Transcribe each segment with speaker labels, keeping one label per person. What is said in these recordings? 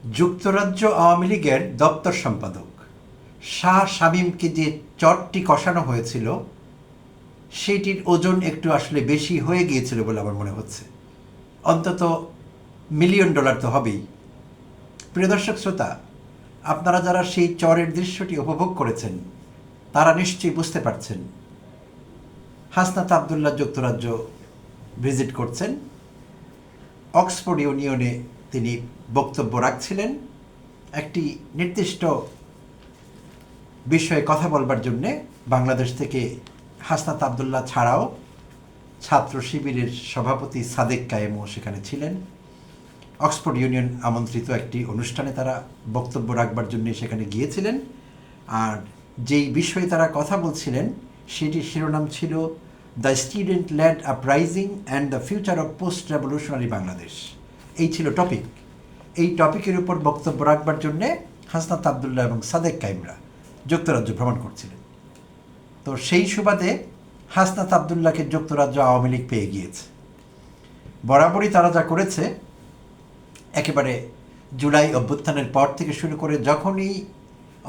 Speaker 1: যুক্তরাজ্য আওয়ামী লীগের দপ্তর সম্পাদক শাহ শামীমকে যে চটটি কষানো হয়েছিল সেটির ওজন একটু আসলে বেশি হয়ে গিয়েছিল বলে আমার মনে হচ্ছে। অন্তত মিলিয়ন ডলার তো হবেই। প্রিয় দর্শক শ্রোতা, আপনারা যারা সেই চরের দৃশ্যটি উপভোগ করেছেন তারা নিশ্চয়ই বুঝতে পারছেন হাসনাত আবদুল্লাহ যুক্তরাজ্য ভিজিট করছেন। অক্সফোর্ড ইউনিয়নে তিনি বক্তব্য রাখছিলেন একটি নির্দিষ্ট বিষয়ে কথা বলবার জন্যে। বাংলাদেশ থেকে হাসনাত আবদুল্লাহ ছাড়াও ছাত্র শিবিরের সভাপতি সাদেক কায়েমও সেখানে ছিলেন। অক্সফোর্ড ইউনিয়ন আমন্ত্রিত একটি অনুষ্ঠানে তারা বক্তব্য রাখবার জন্য সেখানে গিয়েছিলেন। আর যেই বিষয়ে তারা কথা বলছিলেন সেটির শিরোনাম ছিল the student led uprising and the future of post revolutionary Bangladesh. এই ছিল টপিক। এই টপিকের উপর বক্তব্য রাখবার জন্যে হাসনাত আবদুল্লাহ এবং সাদেক কাইমরা যুক্তরাজ্য ভ্রমণ করছিলেন। তো সেই সুবাদে হাসনাত আবদুল্লাহকে যুক্তরাজ্য আওয়ামী লীগ পেয়ে গিয়েছে। বরাবরই তারা যা করেছে, একেবারে জুলাই অভ্যুত্থানের পর থেকে শুরু করে যখনই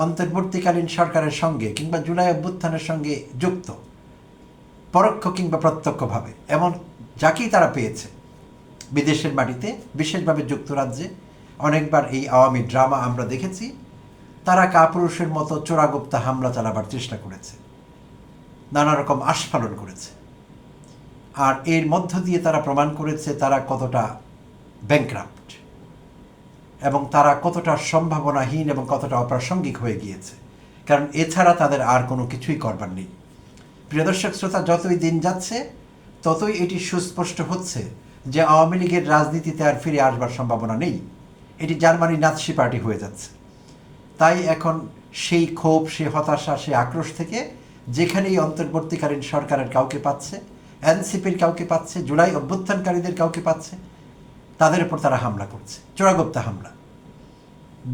Speaker 1: অন্তর্বর্তীকালীন সরকারের সঙ্গে কিংবা জুলাই অভ্যুত্থানের সঙ্গে যুক্ত পরোক্ষ কিংবা প্রত্যক্ষভাবে এমন যাকেই তারা পেয়েছে বিদেশের মাটিতে, বিশেষভাবে যুক্তরাজ্যে অনেকবার এই আওয়ামী ড্রামা আমরা দেখেছি। তারা কাপুরুষের মতো চোরাগুপ্তা হামলা চালাবার চেষ্টা করেছে, নানা রকম আস্ফালন করেছে। আর এর মধ্য দিয়ে তারা প্রমাণ করেছে তারা কতটা ব্যাংক্রাফট এবং তারা কতটা সম্ভাবনাহীন এবং কতটা অপ্রাসঙ্গিক হয়ে গিয়েছে। কারণ এছাড়া তাদের আর কোনো কিছুই করবার নেই। প্রিয় দর্শক শ্রোতা, যতই দিন যাচ্ছে ততই এটি সুস্পষ্ট হচ্ছে যে আওয়ামী লীগের রাজনীতিতে আর ফিরে আসবার সম্ভাবনা নেই। এটি জার্মানি নাৎসি পার্টি হয়ে যাচ্ছে। তাই এখন সেই ক্ষোভ, সেই হতাশা, সেই আক্রোশ থেকে যেখানেই অন্তর্বর্তীকালীন সরকারের কাউকে পাচ্ছে, এনসিপির কাউকে পাচ্ছে, জুলাই অভ্যুত্থানকারীদের কাউকে পাচ্ছে, তাদের উপর তারা হামলা করছে। চোরাগুপ্তা হামলা,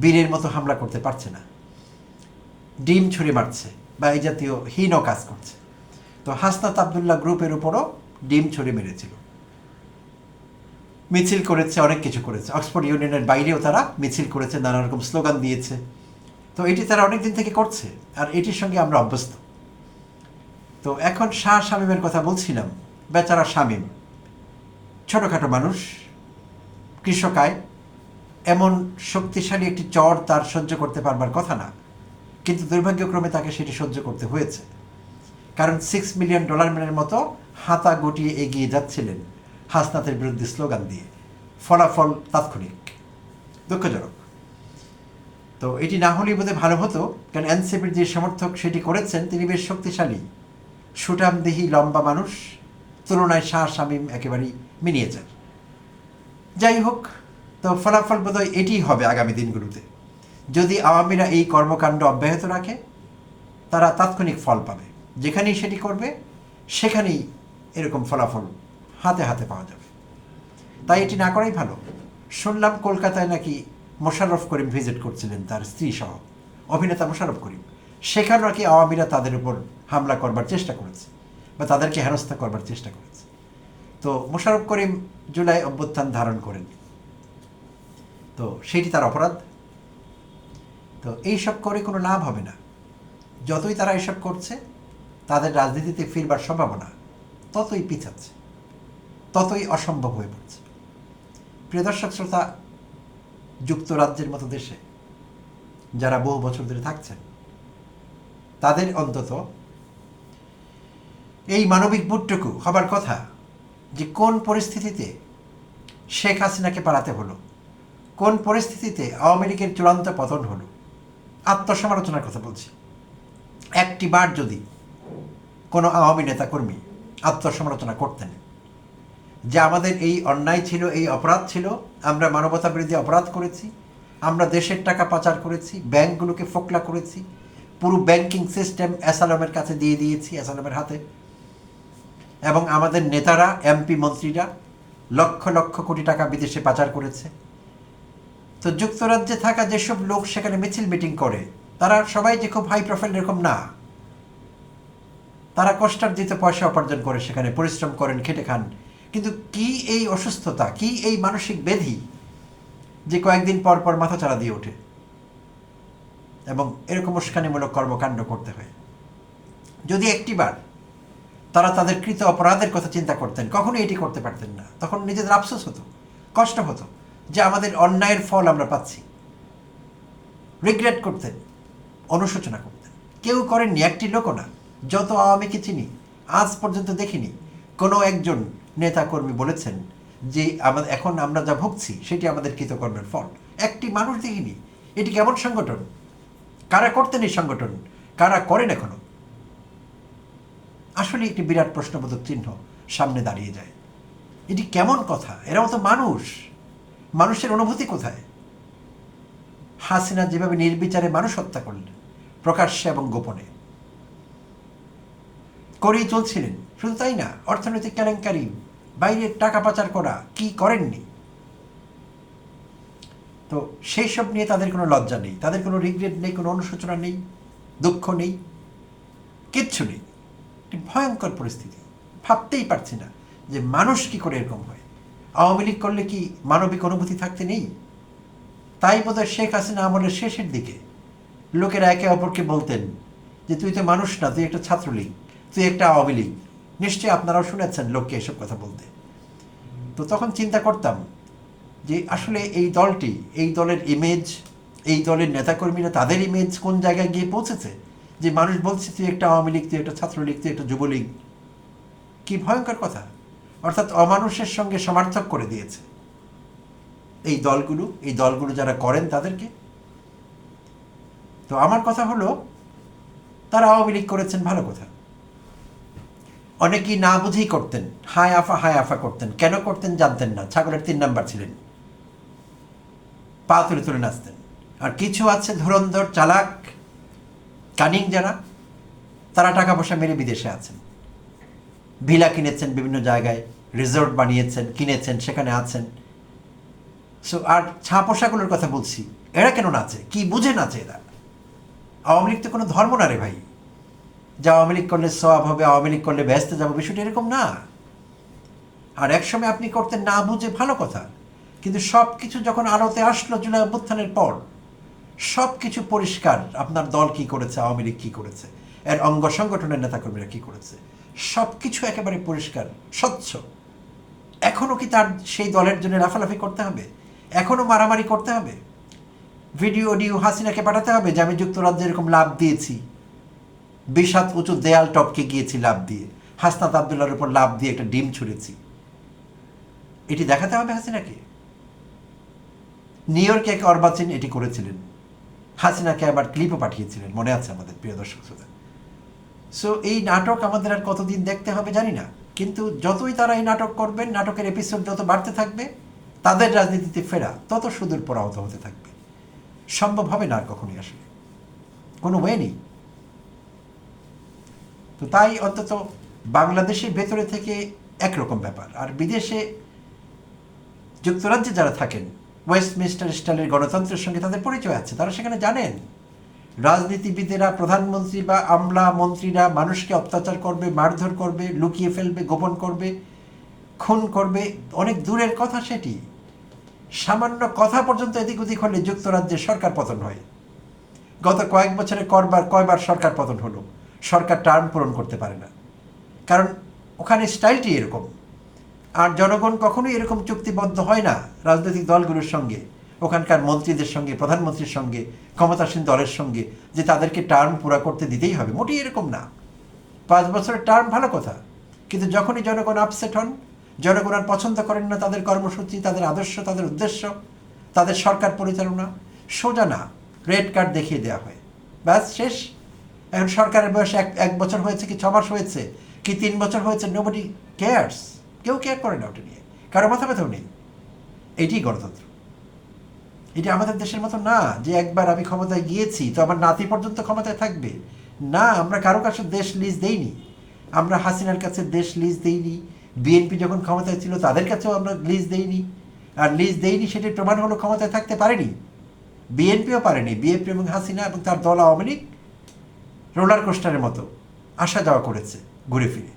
Speaker 1: বীরের মতো হামলা করতে পারছে না, ডিম ছুঁড়ে মারছে বা এই জাতীয় হীন কাজ করছে। তো হাসনাত আবদুল্লাহ গ্রুপের উপরও ডিম ছুঁড়ে মেরেছিল, মিছিল করেছে, অনেক কিছু করেছে। অক্সফোর্ড ইউনিয়নের বাইরেও তারা মিছিল করেছে, নানা রকম স্লোগান দিয়েছে। তো এটি তারা অনেক দিন থেকে করছে, আর এটির সঙ্গে আমরা অভ্যস্ত। তো এখন শাহ শামীমের কথা বলছিলাম। বেচারা শামীম ছোটোখাটো মানুষ, কৃষকায়, এমন শক্তিশালী একটি চর তার সহ্য করতে পারবার কথা না, কিন্তু দুর্ভাগ্যক্রমে তাকে সেটি সহ্য করতে হয়েছে। কারণ $6 মিলিয়ন মতো হাতা গুটিয়ে এগিয়ে যাচ্ছিলেন হাসনাতের বিরুদ্ধে স্লোগান দিয়ে। ফলাফল তাৎক্ষণিক, দুঃখজনক। তো এটি না হলেই বোধহয় ভালো হতো, কারণ এনসিপির যে সমর্থক সেটি করেছেন তিনি বেশ শক্তিশালী, সুঠামদেহী, লম্বা মানুষ। তুলনায় শাহ শামীম একেবারেই মিনিয়েচার। যাই হোক, তো ফলাফল বোধহয় এটিই হবে আগামী দিনগুলোতে। যদি আওয়ামীরা এই কর্মকাণ্ড অব্যাহত রাখে তারা তাৎক্ষণিক ফল পাবে। যেখানেই সেটি করবে সেখানেই এরকম ফলাফল হাতে হাতে পাওয়া যাবে। তাই এটি না করাই ভালো। শুনলাম কলকাতায় নাকি মোশাররফ করিম ভিজিট করছিলেন, তার স্ত্রী সহ, অভিনেতা মোশাররফ করিম। সেখানে নাকি আওয়ামীরা তাদের উপর হামলা করবার চেষ্টা করেছে বা তাদেরকে হেনস্থা করবার চেষ্টা করেছে। তো মোশাররফ করিম জুলাই অভ্যুত্থান ধারণ করেন, তো সেটি তার অপরাধ। তো এইসব করে কোনো লাভ হবে না। যতই তারা এসব করছে তাদের রাজনীতিতে ফিরবার সম্ভাবনা ততই পিছাচ্ছে, ততই অসম্ভব হয়ে পড়ছে। প্রিয় দর্শক শ্রোতা, যুক্তরাজ্যের মতো দেশে যারা বহু বছর ধরে থাকছেন তাদের অন্তত এই মানবিক বোধটুকু হবার কথা যে কোন পরিস্থিতিতে শেখ হাসিনাকে পালাতে হলো, কোন পরিস্থিতিতে আওয়ামী লীগের চূড়ান্ত পতন হলো। আত্মসমালোচনার কথা বলছি। একটি বার যদি কোনো আওয়ামী নেতাকর্মী আত্মসমালোচনা করতেন যে আমাদের এই অন্যায় ছিল, এই অপরাধ ছিল, আমরা মানবতা বিরোধী অপরাধ করেছি, আমরা দেশের টাকা পাচার করেছি, ব্যাংকগুলোকে ফোকলা করেছি, পুরো ব্যাংকিং সিস্টেম অ্যাসালামের কাছে দিয়ে দিয়েছি, অ্যাসালামের হাতে, এবং আমাদের নেতারা, এমপি, মন্ত্রীরা লক্ষ লক্ষ কোটি টাকা বিদেশে পাচার করেছে। তো যুক্তরাজ্যে থাকা যেসব লোক সেখানে মিছিল মিটিং করে তারা সবাই যে খুব হাই প্রোফাইল এরকম না। তারা কষ্টার্জিত পয়সা উপার্জন করে সেখানে পরিশ্রম করেন, খেটে খান। কিন্তু কি এই অসুস্থতা, কি এই মানসিক ব্যাধি যে কয়েকদিন পর পর মাথাচাড়া দিয়ে ওঠে এবং এরকম উস্কানিমূলক কর্মকাণ্ড করতে হয়। যদি একটিবার তারা তাদের কৃত অপরাধের কথা চিন্তা করতেন, কখনোই এটি করতে পারতেন না। তখন নিজেদের আফসোস হতো, কষ্ট হতো যে আমাদের অন্যায়ের ফল আমরা পাচ্ছি। রিগ্রেট করতেন, অনুশোচনা করতেন। কেউ করেননি, একটি লোকও না। যত আওয়ামীকে চিনি আজ পর্যন্ত দেখিনি কোনো একজন নেতাকর্মী বলেছেন যে এখন আমরা যা ভুগছি সেটি আমাদের কৃতকর্মের ফল। একটি মানুষ দেখিনি। এটি কেমন সংগঠন? কারা করতেন এই সংগঠন? কারা করেন এখনো? আসলে একটি বিরাট প্রশ্নবোধক চিহ্ন সামনে দাঁড়িয়ে যায়। এটি কেমন কথা? এরাও তো মানুষ, মানুষের অনুভূতি কোথায়? হাসিনা যেভাবে নির্বিচারে মানুষ হত্যা করলেন, প্রকাশ্যে এবং গোপনে করেই চলছিলেন। শুধু তাই না, অর্থনৈতিক কেলেঙ্কারি, বাইরে টাকা পাচার করা, কি করেননি? তো সেই সব নিয়ে তাদের কোনো লজ্জা নেই, তাদের কোনো রিগ্রেট নেই, কোনো অনুশোচনা নেই, দুঃখ নেই, কিচ্ছু নেই। একটি ভয়ঙ্কর পরিস্থিতি। ভাবতেই পারছি না যে মানুষ কি করে এরকম হয়। আওয়ামী লীগ করলে কি মানবিক অনুভূতি থাকতে নেই? তাই বোধহয় শেখ হাসিনা আমলের শেষের দিকে লোকেরা একে অপরকে বলতেন যে তুই তো মানুষ না, তুই একটা ছাত্রলীগ, তুই একটা আওয়ামী লীগ। নিশ্চয়ই আপনারাও শুনেছেন লোককে এসব কথা বলতে। তো তখন চিন্তা করতাম যে আসলে এই দলটি, এই দলের ইমেজ, এই দলের নেতাকর্মীরা তাদের ইমেজ কোন জায়গায় গিয়ে পৌঁছেছে যে মানুষ বলছে তুই একটা আওয়ামী লীগ, তুই একটা ছাত্রলীগ, তুই একটা যুবলীগ। কি ভয়ঙ্কর কথা! অর্থাৎ অমানুষের সঙ্গে সমার্থক করে দিয়েছে এই দলগুলো যারা করেন তাদেরকে। তো আমার কথা হলো, তারা আওয়ামী লীগ করেছেন, ভালো কথা। অনেকেই না বুঝেই করতেন, হায় আফা করতেন। কেন করতেন জানতেন না, ছাগলের 3 নাম্বার ছিলেন, পা তুলে তুলে নাচতেন। আর কিছু আছে ধুরন্ধর, চালাক, কানিং যারা, তারা টাকা পয়সা মেরে বিদেশে আছেন, ভিলা কিনেছেন, বিভিন্ন জায়গায় রিসোর্ট বানিয়েছেন, কিনেছেন, সেখানে আছেন। সো আর ছাপোষাগুলোর কথা বলছি, এরা কেন নাচে? কি বুঝে নাচে এরা? আওয়ামী লীগ তো কোনো ধর্ম না রে ভাই, যে আওয়ামী লীগ করলে সওয়াব হবে, আওয়ামী লীগ করলে ব্যস্ত যাবো, বিষয়টা এরকম না। আর একসময় আপনি করতেন না বুঝে, ভালো কথা। কিন্তু সব কিছু যখন আলোতে আসলো জুলাই অভ্যুত্থানের পর, সব কিছু পরিষ্কার। আপনার দল কি করেছে, আওয়ামী লীগ কী করেছে, এর অঙ্গ সংগঠনের নেতাকর্মীরা কী করেছে, সব কিছু একেবারে পরিষ্কার, স্বচ্ছ। এখনও কি তার সেই দলের জন্য লাফালাফি করতে হবে? এখনও মারামারি করতে হবে? ভিডিও অডিও হাসিনাকে পাঠাতে হবে যে আমি যুক্তরাজ্যে এরকম লাভ দিয়েছি, 20 হাত উঁচু দেয়াল টপকে গিয়েছি লাভ দিয়ে, হাসনাত আবদুল্লাহর উপর লাভ দিয়ে একটা ডিম ছুঁড়েছি? এটি দেখাতে হবে হাসিনাকে? নিউ ইয়র্কে এক অর্বাচীন এটি করেছিলেন, হাসিনাকে আবার ক্লিপও পাঠিয়েছিলেন, মনে আছে আমাদের প্রিয় দর্শক শ্রোতা। সো এই নাটক আমাদের আর কতদিন দেখতে হবে জানি না, কিন্তু যতই তারা এই নাটক করবেন, নাটকের এপিসোড যত বাড়তে থাকবে, তাদের রাজনীতিতে ফেরা তত সুদূর পরাহত হতে থাকবে। সম্ভব হবে না আর কখনই, আসলে কোনো ওয়ে নেই। তো তাই অন্তত বাংলাদেশের ভেতরে থেকে একরকম ব্যাপার, আর বিদেশে যুক্তরাজ্যে যারা থাকেন, ওয়েস্টমিনিস্টার স্টাইলের গণতন্ত্রের সঙ্গে তাদের পরিচয় আছে, তারা সেখানে জানেন রাজনীতিবিদেরা, প্রধানমন্ত্রী বা আমলা মন্ত্রীরা মানুষকে অত্যাচার করবে, মারধর করবে, লুকিয়ে ফেলবে, গোপন করবে, খুন করবে। অনেক দূরের কথা সেটি। সামান্য কথা পর্যন্ত এদিক ওদিক হলে যুক্তরাজ্যের সরকার পতন হয়। গত কয়েক বছরে কয়বার সরকার পতন হলো? সরকার টার্ম পূরণ করতে পারে না, কারণ ওখানে স্টাইলটি এরকম। আর জনগণ কখনোই এরকম চুক্তিবদ্ধ হয় না রাজনৈতিক দলগুলোর সঙ্গে, ওখানকার মন্ত্রীদের সঙ্গে, প্রধানমন্ত্রীর সঙ্গে, ক্ষমতাসীন দলের সঙ্গে, যে তাদেরকে টার্ম পুরা করতে দিতেই হবে। মোটেই এরকম না। 5 বছরের টার্ম ভালো কথা, কিন্তু যখনই জনগণ আপসেট হন, জনগণ আর পছন্দ করেন না তাদের কর্মসূচি, তাদের আদর্শ, তাদের উদ্দেশ্য, তাদের সরকার পরিচালনা, সোজা না, রেড কার্ড দেখিয়ে দেওয়া হয়, ব্যাস শেষ। এখন সরকারের বয়স 1 বছর হয়েছে কি 6 মাস হয়েছে কি 3 বছর হয়েছে, নোবডি কেয়ার্স। কেউ কেয়ার করে না ওটা নিয়ে, কারো মাথা ব্যথাও নেই। এটিই গণতন্ত্র। এটি আমাদের দেশের মতো না যে একবার আমি ক্ষমতায় গিয়েছি তো আমার নাতি পর্যন্ত ক্ষমতায় থাকবে। না, আমরা কারো কাছে দেশ লিজ দেইনি। আমরা হাসিনার কাছে দেশ লিজ দেইনি, বিএনপি যখন ক্ষমতায় ছিল তাদের কাছেও আমরা লিজ দেইনি। আর লিজ দেইনি সেটির প্রমাণ হলো ক্ষমতায় থাকতে পারেনি, বিএনপিও পারেনি। বিএনপি এবং হাসিনা এবং তার দল আওয়ামী লীগ রোলার কোস্টারের মতো আসা যাওয়া করেছে ঘুরে ফিরে।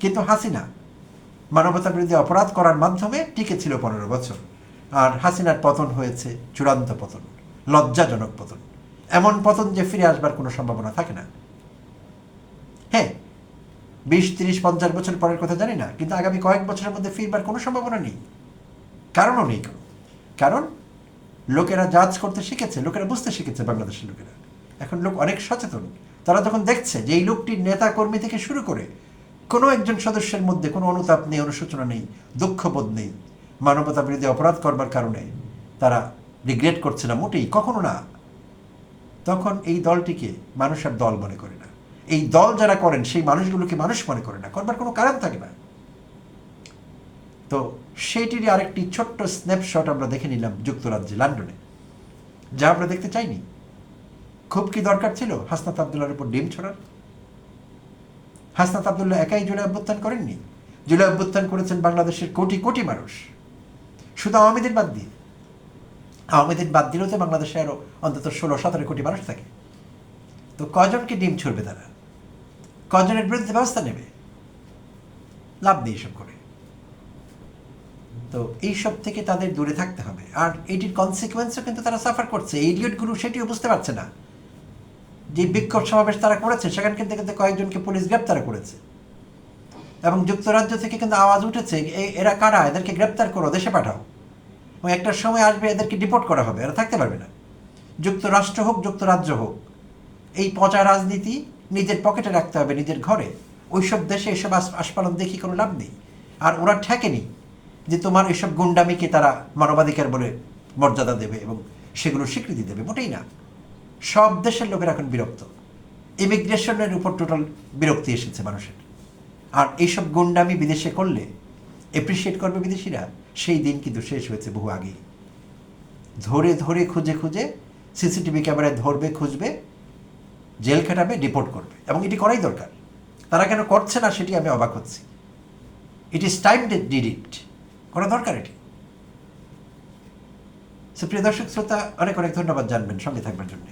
Speaker 1: কিন্তু হাসিনা মানবতা বিরোধী অপরাধ করার মাধ্যমে টিকে ছিল 15 বছর। আর হাসিনার পতন হয়েছে চূড়ান্ত পতন, লজ্জাজনক পতন, এমন পতন যে ফিরে আসবার কোনো সম্ভাবনা থাকে না। হ্যাঁ, 20, 30, 50 বছর পরের কথা জানি না, কিন্তু আগামী কয়েক বছরের মধ্যে ফিরবার কোনো সম্ভাবনা নেই, কারণও নেই কোনো। কারণ লোকেরা জাজ করতে শিখেছে, লোকেরা বুঝতে শিখেছে, বাংলাদেশের লোকেরা এখন লোক অনেক সচেতন। তারা যখন দেখছে যে এই লোকটির নেতা কর্মী থেকে শুরু করে কোনো একজন সদস্যের মধ্যে কোনো অনুতাপ নেই, অনুশোচনা নেই, দুঃখবোধ নেই, মানবতা বিরোধী অপরাধ করবার কারণে তারা রিগ্রেট করছে না মোটেই, কখনো না, তখন এই দলটিকে মানুষ আর দল মনে করে না। এই দল যারা করেন সেই মানুষগুলোকে মানুষ মনে করে না, করবার কোনো কারণ থাকে না। তো সেইটিরই আরেকটি ছোট্ট স্ন্যাপশট আমরা দেখে নিলাম যুক্তরাজ্যে, লন্ডনে, যা আমরা দেখতে চাইনি। খুব কি দরকার ছিল হাসনাত আবদুল্লাহর উপর ডিম ছড়ার? হাসনাত আবদুল্লাহ একাই জুলাই অভ্যুত্থান করেননি, জুলাই অভ্যুত্থান করেছেন বাংলাদেশের কোটি কোটি মানুষ, শুধু আওয়ামীদের বাদ দিয়ে। আওয়ামীদের বাদ দিলেও তো বাংলাদেশে আরো অন্তত 16-17 কোটি মানুষ থাকে। তো কজনকে ডিম ছড়বে তারা? কজনের বিরুদ্ধে ব্যবস্থা নেবে? লাভ নেই এসব করে। তো এইসব থেকে তাদের দূরে থাকতে হবে। আর এটির কনসিকুয়েন্সও কিন্তু তারা সাফার করছে। ইডিয়টগুলো সেটিও বুঝতে পারছে না। যে বিক্ষোভ সমাবেশ তারা করেছে সেখান থেকে কিন্তু কয়েকজনকে পুলিশ গ্রেপ্তার করেছে, এবং যুক্তরাজ্য থেকে কিন্তু আওয়াজ উঠেছে এরা কারা, এদেরকে গ্রেপ্তার করো, দেশে পাঠাও, এবং একটা সময় আসবে এদেরকে ডিপোর্ট করা হবে, এরা থাকতে পারবে না। যুক্তরাষ্ট্র হোক, যুক্তরাজ্য হোক, এই পচা রাজনীতি নিজের পকেটে রাখতে হবে, নিজের ঘরে। ওইসব দেশে এসব আস্ফালন দেখি কোনো লাভ নেই। আর ওরা ঠেকেনি যে তোমার এসব গুন্ডামিকে তারা মানবাধিকার বলে মর্যাদা দেবে এবং সেগুলো স্বীকৃতি দেবে, মোটেই না। সব দেশের লোকের এখন বিরক্ত, ইমিগ্রেশনের উপর টোটাল বিরক্তি এসেছে মানুষের। আর এইসব গুন্ডামি বিদেশে করলে এপ্রিসিয়েট করবে বিদেশিরা, সেই দিন কিন্তু শেষ হয়েছে বহু আগেই। ধরে ধরে খুঁজে খুঁজে সিসিটিভি ক্যামেরায় ধরবে, খুঁজবে, জেল খাটাবে, ডিপোর্ট করবে, এবং এটি করাই দরকার। তারা কেন করছে না সেটি আমি অবাক হচ্ছি। It is time did it, করা দরকার এটি। প্রিয় দর্শক শ্রোতা, অনেক অনেক ধন্যবাদ জানবেন সঙ্গে থাকবার জন্য।